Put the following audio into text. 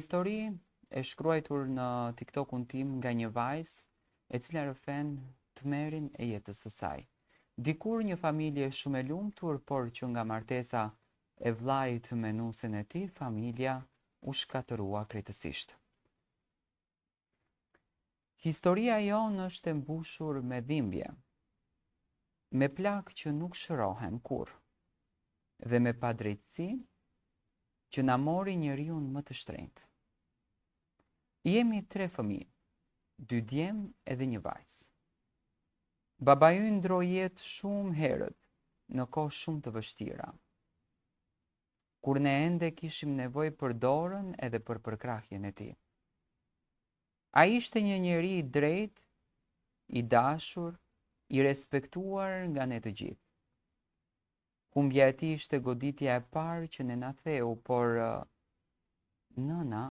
histori e shkruar në TikTokun tim nga një vajzë e cila rëfen tmerrin e jetës së saj. Dikur një familje shumë e lumtur, por që nga martesa e vllait me nusin e tij, familja u shkatërua krejtësisht. Historia jonë është e mbushur me dhimbje, me plak që nuk shërohen kurrë, dhe me padrejtësi që na mori njeriu më të shtrenjtë. Jemi 3 fëmijë, 2 djem edhe një vajzë. Baba ynë ndroi jetë shumë herët, në kohë shumë të vështira, kur ne ende kishim nevojë për dorën edhe për përkrahjen e tij. Ai ishte një njeri i drejtë, i dashur, i respektuar nga ne të gjithë. Humbja e tij ishte goditja e parë që ne na theu, por nëna